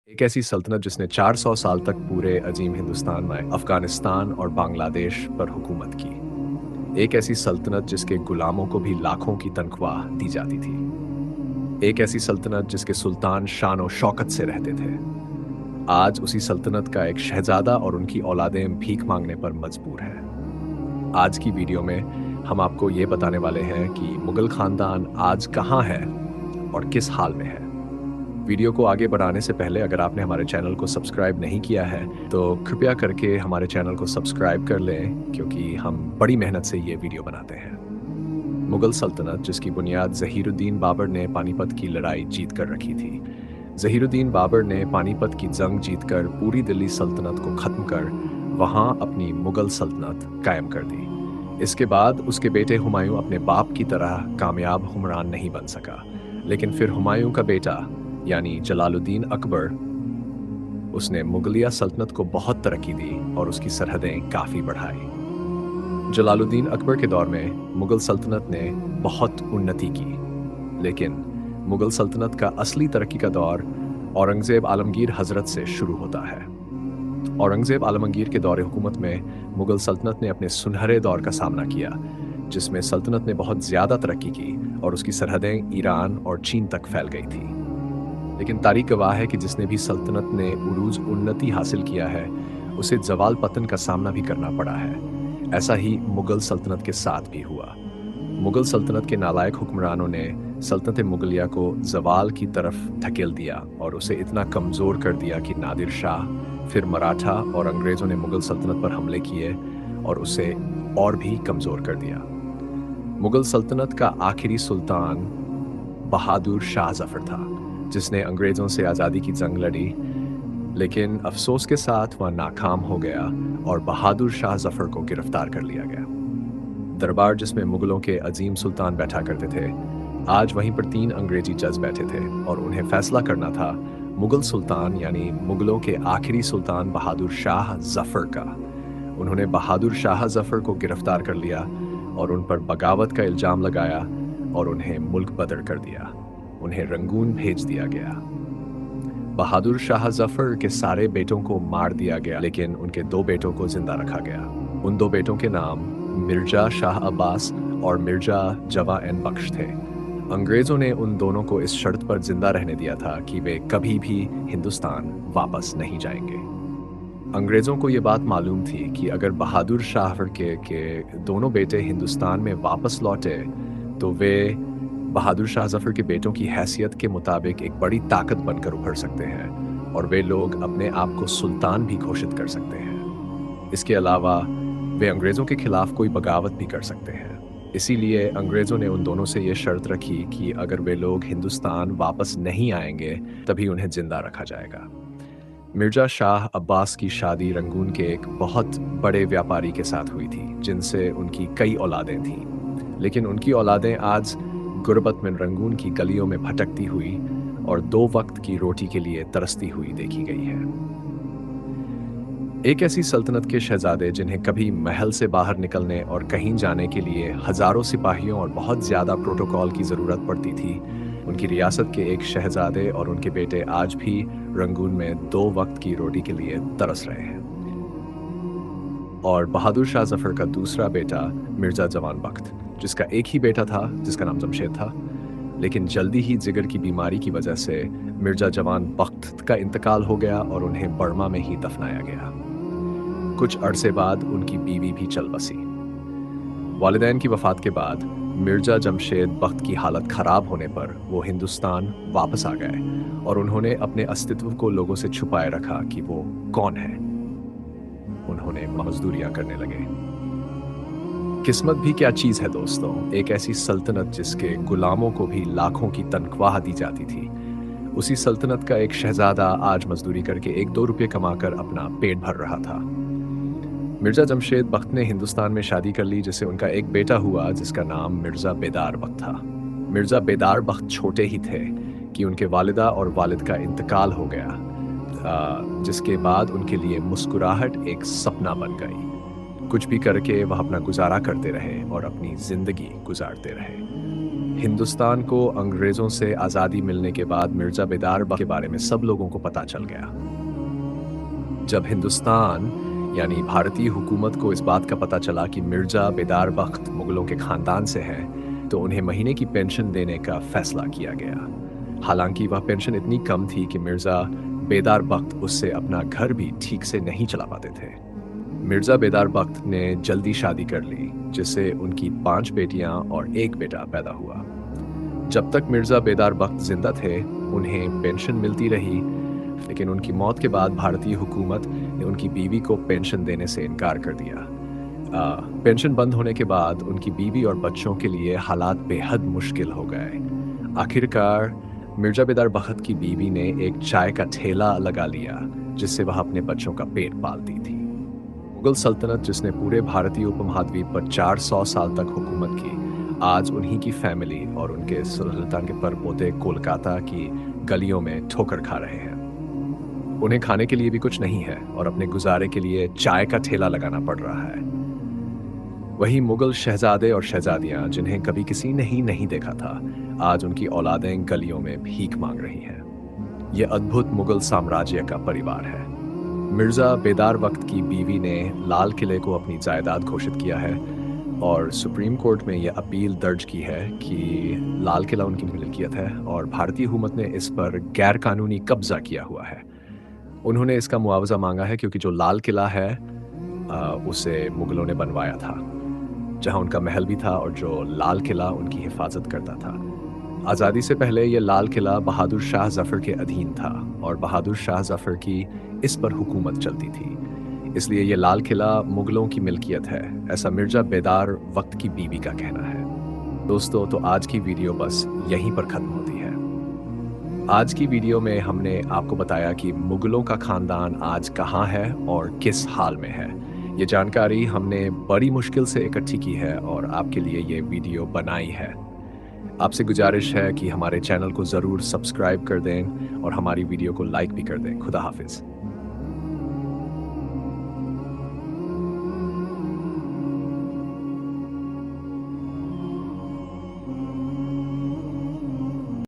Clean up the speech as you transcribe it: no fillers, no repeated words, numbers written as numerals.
एक ऐसी सल्तनत जिसने 400 साल तक पूरे अजीम हिंदुस्तान में अफगानिस्तान और बांग्लादेश पर हुकूमत की। एक ऐसी सल्तनत जिसके गुलामों को भी लाखों की तनख्वाह दी जाती थी। एक ऐसी सल्तनत जिसके सुल्तान शान और शौकत से रहते थे। आज उसी सल्तनत का एक शहजादा और उनकी औलादें भीख मांगने पर मजबूर है। आज की वीडियो में हम आपको ये बताने वाले हैं कि मुगल खानदान आज कहाँ है और किस हाल में है। वीडियो को आगे बढ़ाने से पहले अगर आपने हमारे चैनल को सब्सक्राइब नहीं किया है तो कृपया करके हमारे चैनल को सब्सक्राइब कर लें, क्योंकि हम बड़ी मेहनत से ये वीडियो बनाते हैं। मुगल सल्तनत, जिसकी बुनियाद ज़हीरुद्दीन बाबर ने पानीपत की लड़ाई जीत कर रखी थी। ज़हीरुद्दीन बाबर ने पानीपत की जंग जीतकर पूरी दिल्ली सल्तनत को ख़त्म कर वहाँ अपनी मुगल सल्तनत कायम कर दी। इसके बाद उसके बेटे हुमायूं अपने बाप की तरह कामयाब हुक्मरान नहीं बन सका, लेकिन फिर हुमायूं का बेटा यानी जलालुद्दीन अकबर, उसने मुगलिया सल्तनत को बहुत तरक्की दी और उसकी सरहदें काफ़ी बढ़ाई। जलालुद्दीन अकबर के दौर में मुगल सल्तनत ने बहुत उन्नति की, लेकिन मुगल सल्तनत का असली तरक्की का दौर औरंगज़ेब आलमगीर हज़रत से शुरू होता है। औरंगज़ेब आलमगीर के दौर हुकूमत में मुगल सल्तनत ने अपने सुनहरे दौर का सामना किया, जिसमें सल्तनत ने बहुत ज़्यादा तरक्की की और उसकी सरहदें ईरान और चीन तक फैल गई थी। लेकिन तारीख गवाह है कि जिसने भी सल्तनत ने उरूज उन्नति हासिल किया है, उसे जवाल पतन का सामना भी करना पड़ा है। ऐसा ही मुगल सल्तनत के साथ भी हुआ। मुगल सल्तनत के नालायक हुक्मरानों ने सल्तनत मुगलिया को जवाल की तरफ धकेल दिया और उसे इतना कमज़ोर कर दिया कि नादिर शाह, फिर मराठा और अंग्रेज़ों ने मुगल सल्तनत पर हमले किए और उसे और भी कमज़ोर कर दिया। मुगल सल्तनत का आखिरी सुल्तान बहादुर शाह जफ़र था, जिसने अंग्रेज़ों से आज़ादी की जंग लड़ी, लेकिन अफसोस के साथ वह नाकाम हो गया और बहादुर शाह जफ़र को गिरफ्तार कर लिया गया। दरबार जिसमें मुगलों के अजीम सुल्तान बैठा करते थे, आज वहीं पर 3 अंग्रेजी जज बैठे थे और उन्हें फैसला करना था मुगल सुल्तान यानी मुगलों के आखिरी सुल्तान बहादुर शाह जफ़र का। उन्होंने बहादुर शाह जफ़र को गिरफ्तार कर लिया और उन पर बगावत का इल्ज़ाम लगाया और उन्हें मुल्क बदर कर दिया। उन्हें रंगून भेज दिया गया। बहादुर शाह जफ़र के सारे बेटों को मार दिया गया, लेकिन उनके 2 बेटों को जिंदा रखा गया। उन 2 बेटों के नाम मिर्जा शाह अब्बास और मिर्जा जवा एन बख्श थे। अंग्रेज़ों ने उन दोनों को इस शर्त पर जिंदा रहने दिया था कि वे कभी भी हिंदुस्तान वापस नहीं जाएंगे। अंग्रेज़ों को ये बात मालूम थी कि अगर बहादुर शाह के दोनों बेटे हिंदुस्तान में वापस लौटे तो वे बहादुर शाह जफ़र के बेटों की हैसियत के मुताबिक एक बड़ी ताकत बनकर उभर सकते हैं और वे लोग अपने आप को सुल्तान भी घोषित कर सकते हैं। इसके अलावा वे अंग्रेज़ों के खिलाफ कोई बगावत भी कर सकते हैं। इसीलिए अंग्रेज़ों ने उन दोनों से ये शर्त रखी कि अगर वे लोग हिंदुस्तान वापस नहीं आएंगे तभी उन्हें जिंदा रखा जाएगा। मिर्जा शाह अब्बास की शादी रंगून के एक बहुत बड़े व्यापारी के साथ हुई थी, जिनसे उनकी कई औलादें थीं। लेकिन उनकी औलादें आज गुर्बत में रंगून की गलियों में भटकती हुई और 2 वक्त की रोटी के लिए तरसती हुई देखी गई है। एक ऐसी सल्तनत के शहजादे जिन्हें कभी महल से बाहर निकलने और कहीं जाने के लिए हजारों सिपाहियों और बहुत ज़्यादा प्रोटोकॉल की ज़रूरत पड़ती थी, उनकी रियासत के एक शहजादे और उनके बेटे आज भी रंगून में 2 वक्त की रोटी के लिए तरस रहे हैं। और बहादुर शाह जफ़र का दूसरा बेटा मिर्जा जवान बख्त, जिसका एक ही बेटा था जिसका नाम जमशेद था, लेकिन जल्दी ही जिगर की बीमारी की वजह से मिर्जा जवान बख्त का इंतकाल हो गया और उन्हें बर्मा में ही दफनाया गया। कुछ अरसे बाद उनकी बीवी भी चल बसी। वालिदैन की वफ़ात के बाद मिर्जा जमशेद बख्त की हालत ख़राब होने पर वो हिंदुस्तान वापस आ गए और उन्होंने अपने अस्तित्व को लोगों से छुपाए रखा कि वो कौन है। उन्होंने मजदूरियां करने लगे। किस्मत भी क्या चीज़ है दोस्तों, एक ऐसी सल्तनत जिसके गुलामों को भी लाखों की तनख्वाह दी जाती थी, उसी सल्तनत का एक शहजादा आज मजदूरी करके 1-2 रुपये कमाकर अपना पेट भर रहा था। मिर्जा जमशेद बख्त ने हिंदुस्तान में शादी कर ली, जिससे उनका एक बेटा हुआ जिसका नाम मिर्जा बेदार बख्त था। मिर्जा बेदार बख्त छोटे ही थे कि उनके वालिदा और वालिद का इंतकाल हो गया, जिसके बाद उनके लिए मुस्कुराहट एक सपना बन गई। कुछ भी करके वह अपना गुजारा करते रहे और अपनी जिंदगी गुजारते रहे। हिंदुस्तान को अंग्रेजों से आज़ादी मिलने के बाद मिर्ज़ा बेदार बख्त के बारे में सब लोगों को पता चल गया। जब हिंदुस्तान यानी भारतीय हुकूमत को इस बात का पता चला कि मिर्ज़ा बेदार बख्त मुगलों के ख़ानदान से हैं, तो उन्हें महीने की पेंशन देने का फ़ैसला किया गया। हालांकि वह पेंशन इतनी कम थी कि मिर्ज़ा बेदार बख्त उससे अपना घर भी ठीक से नहीं चला पाते थे। मिर्ज़ा बेदार बख्त ने जल्दी शादी कर ली, जिससे उनकी 5 बेटियां और 1 बेटा पैदा हुआ। जब तक मिर्ज़ा बेदार बख्त जिंदा थे, उन्हें पेंशन मिलती रही, लेकिन उनकी मौत के बाद भारतीय हुकूमत ने उनकी बीवी को पेंशन देने से इनकार कर दिया। पेंशन बंद होने के बाद उनकी बीवी और बच्चों के लिए हालात बेहद मुश्किल हो गए। आखिरकार मिर्ज़ा बेदार बख्त की बीवी ने एक चाय का ठेला लगा लिया, जिससे वह अपने बच्चों का पेट पालती थी। मुगल सल्तनत, जिसने पूरे भारतीय उपमहाद्वीप पर 400 साल तक हुकूमत की, आज उन्हीं की फैमिली और उनके सुल्तान के परपोते कोलकाता की गलियों में ठोकर खा रहे हैं। उन्हें खाने के लिए भी कुछ नहीं है और अपने गुजारे के लिए चाय का ठेला लगाना पड़ रहा है। वही मुगल शहजादे और शहजादियां, जिन्हें कभी किसी ने ही नहीं देखा था, आज उनकी औलादें गलियों में भीख मांग रही हैं। ये अद्भुत मुगल साम्राज्य का परिवार है। मिर्ज़ा बेदार बख्त की बीवी ने लाल किले को अपनी जायदाद घोषित किया है और सुप्रीम कोर्ट में यह अपील दर्ज की है कि लाल किला उनकी मिल्कियत है और भारतीय हुकूमत ने इस पर गैर कानूनी कब्जा किया हुआ है। उन्होंने इसका मुआवजा मांगा है क्योंकि जो लाल किला है उसे मुगलों ने बनवाया था, जहां उनका महल भी था और जो लाल किला उनकी हिफाजत करता था। आज़ादी से पहले यह लाल किला बहादुर शाह जफ़र के अधीन था और बहादुर शाह जफ़र की इस पर हुकूमत चलती थी, इसलिए यह लाल किला मुगलों की मिल्कियत है, ऐसा मिर्ज़ा बेदार बख्त की बीवी का कहना है। दोस्तों, तो आज की वीडियो बस यहीं पर ख़त्म होती है। आज की वीडियो में हमने आपको बताया कि मुगलों का ख़ानदान आज कहाँ है और किस हाल में है। ये जानकारी हमने बड़ी मुश्किल से इकट्ठी की है और आपके लिए ये वीडियो बनाई है। आपसे गुजारिश है कि हमारे चैनल को ज़रूर सब्सक्राइब कर दें और हमारी वीडियो को लाइक भी कर दें। खुदा हाफिज़।